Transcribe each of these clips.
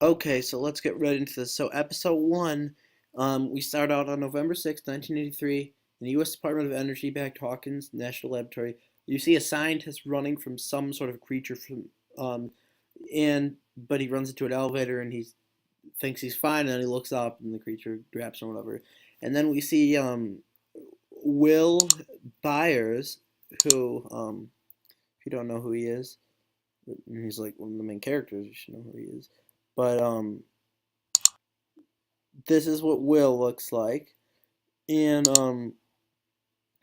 Okay, so let's get right into this. So, episode one, we start out on November 6th, 1983, in the U.S. Department of Energy backed Hawkins National Laboratory. You see a scientist running from some sort of creature um, but he runs into an elevator and he thinks he's fine, and then he looks up and the creature grabs him or whatever. And then we see Will Byers, who, if you don't know who he is, he's like one of the main characters. You should know who he is. But this is what Will looks like, and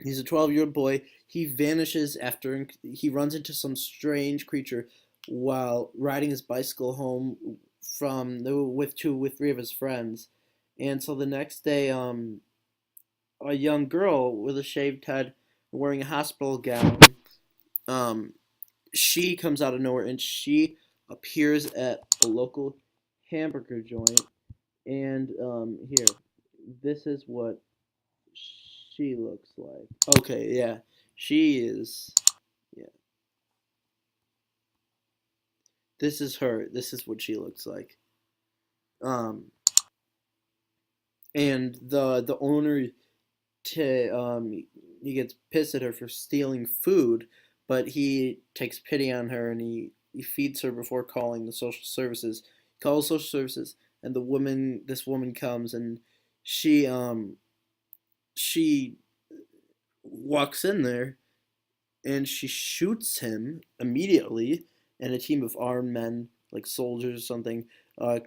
he's a 12-year-old boy. He vanishes after he runs into some strange creature while riding his bicycle home with three of his friends. And so the next day, a young girl with a shaved head, wearing a hospital gown, um, she comes out of nowhere and she appears at a local hamburger joint. And here, this is what she looks like. Okay, yeah, she is. Yeah, this is her. This is what she looks like. Um, and the owner he gets pissed at her for stealing food, but he takes pity on her and he feeds her before calling the social services. He calls social services, and this woman comes and she um she walks in there and she shoots him immediately. And a team of armed men, like soldiers or something,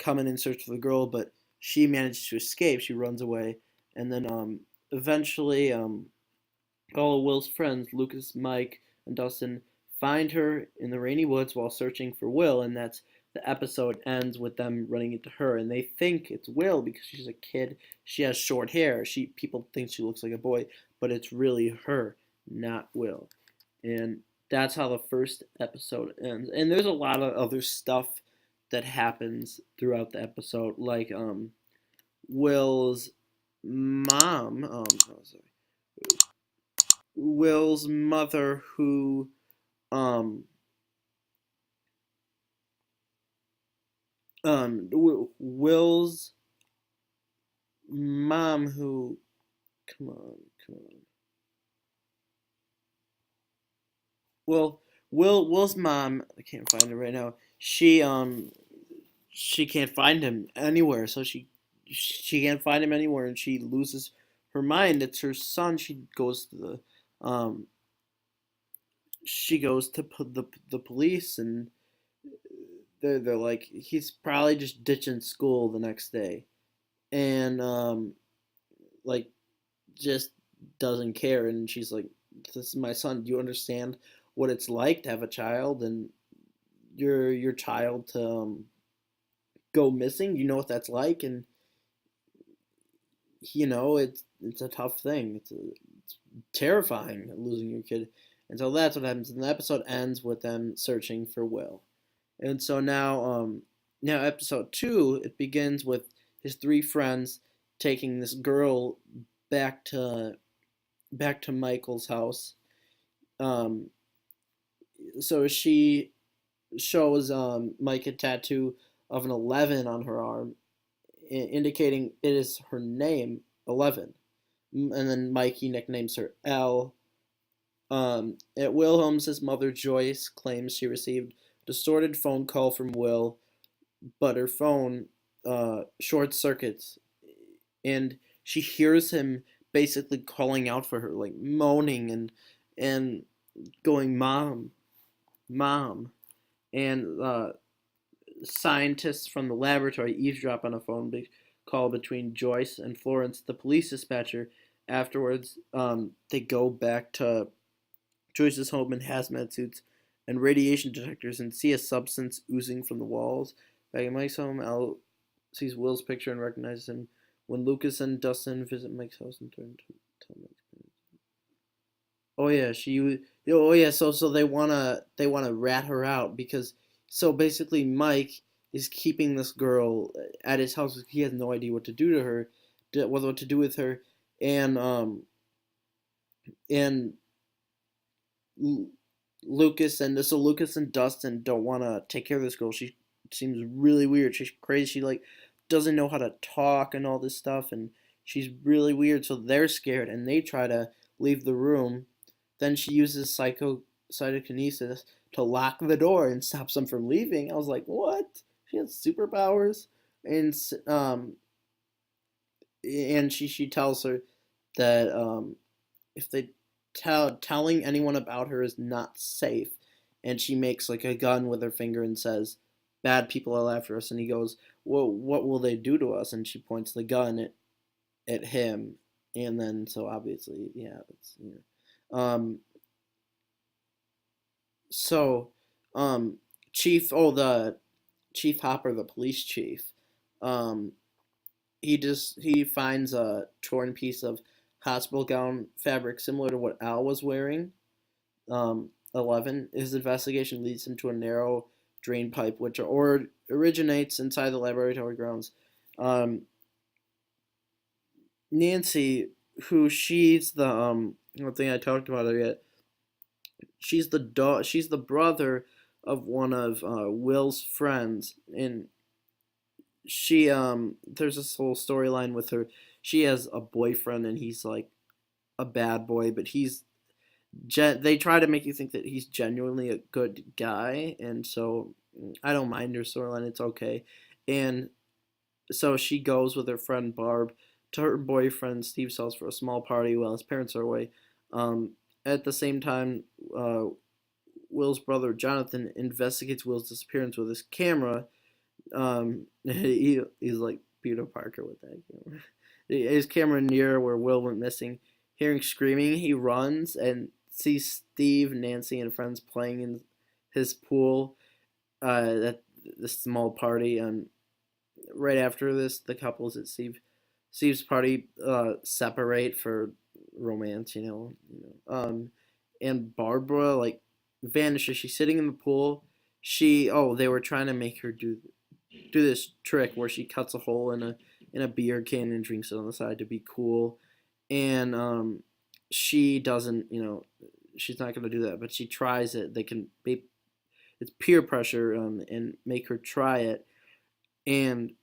come in search of the girl, but she manages to escape. She runs away, and then eventually, all of Will's friends, Lucas, Mike, and Dustin, find her in the rainy woods while searching for Will, and that's the episode ends with them running into her, and they think it's Will because she's a kid. She has short hair. People think she looks like a boy, but it's really her, not Will. And that's how the first episode ends. And there's a lot of other stuff that happens throughout the episode, like Will's mom, sorry, Will's mother, who um Will's mom, who come on. Well, Will's mom, I can't find her right now. She can't find him anywhere, so she can't find him anywhere, and she loses her mind. It's her son. Um she goes to the police, and they're like, he's probably just ditching school the next day, and like, just doesn't care. And she's like, this is my son. Do you understand what it's like to have a child and your child to go missing? You know what that's like? And it's a tough thing. It's terrifying losing your kid. And so that's what happens. And the episode ends with them searching for Will. And so now episode two, it begins with his three friends taking this girl back to Michael's house. Um, so she shows Mike a tattoo of an 11 on her arm, indicating it is her name, 11. And then Mikey nicknames her L. At Will Holmes' mother, Joyce, claims she received a distorted phone call from Will, but her phone short circuits, and she hears him basically calling out for her, like moaning and going, "Mom, mom." And scientists from the laboratory eavesdrop on a call between Joyce and Florence, the police dispatcher. Afterwards, they go back to Joyce's home in hazmat suits and radiation detectors and see a substance oozing from the walls. Back at Mike's home, Al sees Will's picture and recognizes him. When Lucas and Dustin visit Mike's house and turn to tell Mike's parents. Oh yeah, oh yeah. So they wanna rat her out, because so basically Mike is keeping this girl at his house. He has no idea what to do to her, what to do with her, and and Lucas and Dustin don't want to take care of this girl. seems really weird. She's crazy. She like doesn't know how to talk and all this stuff, and she's really weird. So they're scared and they try to leave the room. Then she uses psychokinesis to lock the door and stops them from leaving. I was like, what? She has superpowers, and she tells her that if they telling anyone about her is not safe, and she makes like a gun with her finger and says, "Bad people are after us." And he goes, "Well, what will they do to us?" And she points the gun at him, and then so obviously, yeah, it's so Chief, the Chief Hopper, the police chief, um, he finds a torn piece of hospital gown fabric similar to what Al was wearing. 11. His investigation leads him to a narrow drain pipe, which originates inside the laboratory grounds. Um, Nancy, who she's the one thing I talked about her yet. She's the She's the brother of one of Will's friends, and there's this whole storyline with her. She has a boyfriend, and he's like a bad boy, but they try to make you think that he's genuinely a good guy, and so I don't mind her storyline. It's okay, and so she goes with her friend Barb to her boyfriend Steve's house for a small party while his parents are away. Um, at the same time, Will's brother Jonathan investigates Will's disappearance with his camera. He's like Peter Parker with that camera. His camera near where Will went missing. Hearing screaming, he runs and sees Steve, Nancy, and friends playing in his pool at this small party. And right after this, the couples at Steve's party separate for romance, and Barbara like vanishes. She's sitting in the pool. They were trying to make her do this trick where she cuts a hole in a beer can and drinks it on the side to be cool, and she doesn't, she's not gonna do that, but she tries it. It's peer pressure and make her try it, and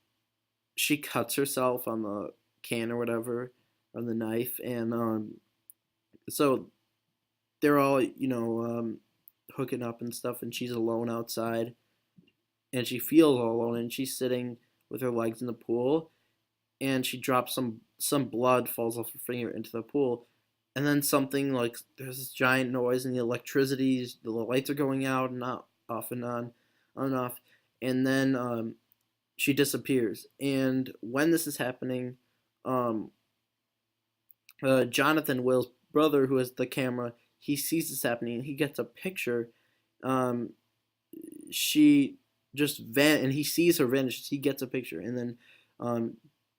she cuts herself on the can or whatever on the knife, and so they're all hooking up and stuff, and she's alone outside, and she feels all alone, and she's sitting with her legs in the pool, and she drops some blood falls off her finger into the pool, and then something like there's this giant noise, and the lights are going out and not off and on and off, and then she disappears. And when this is happening, um, Jonathan, Will's brother, who has the camera, he sees this happening, and he gets a picture. Um, she and he sees her vanish. He gets a picture, and then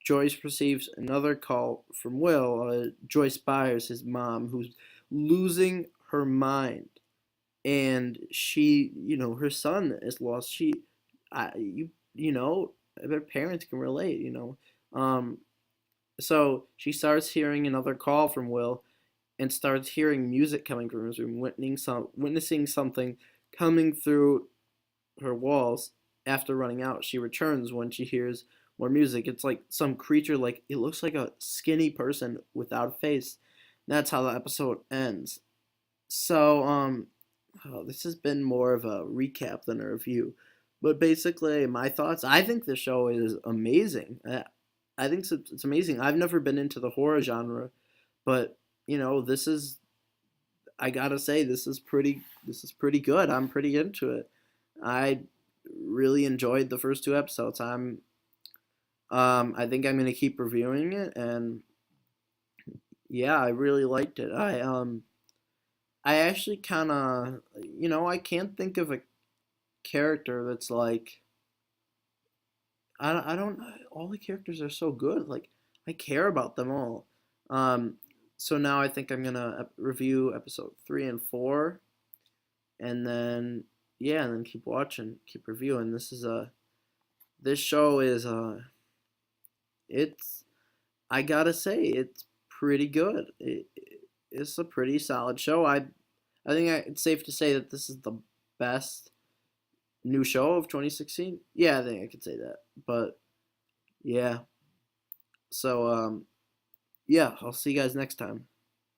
Joyce receives another call from Will. Joyce Byers, his mom, who's losing her mind, and her son is lost. I bet parents can relate. Um, so she starts hearing another call from Will, and starts hearing music coming from his room, witnessing something coming through her walls. After running out, she returns when she hears more music. It's like some creature, like it looks like a skinny person without a face. That's how the episode ends. So, this has been more of a recap than a review. But basically, my thoughts. I think the show is amazing. I think it's amazing. I've never been into the horror genre, but this is. I gotta say, this is pretty. This is pretty good. I'm pretty into it. I really enjoyed the first two episodes. I think I'm gonna keep reviewing it, and yeah, I really liked it. I actually kind of, I can't think of a character that's like, I don't, all the characters are so good. Like, I care about them all. Um, so now I think I'm gonna review episode 3 and 4, and then, yeah, and then keep watching, keep reviewing. This show is, it's, I gotta say, it's pretty good. It's a pretty solid show. I think it's safe to say that this is the best New show of 2016? Yeah, I think I could say that. But yeah, so yeah, I'll see you guys next time.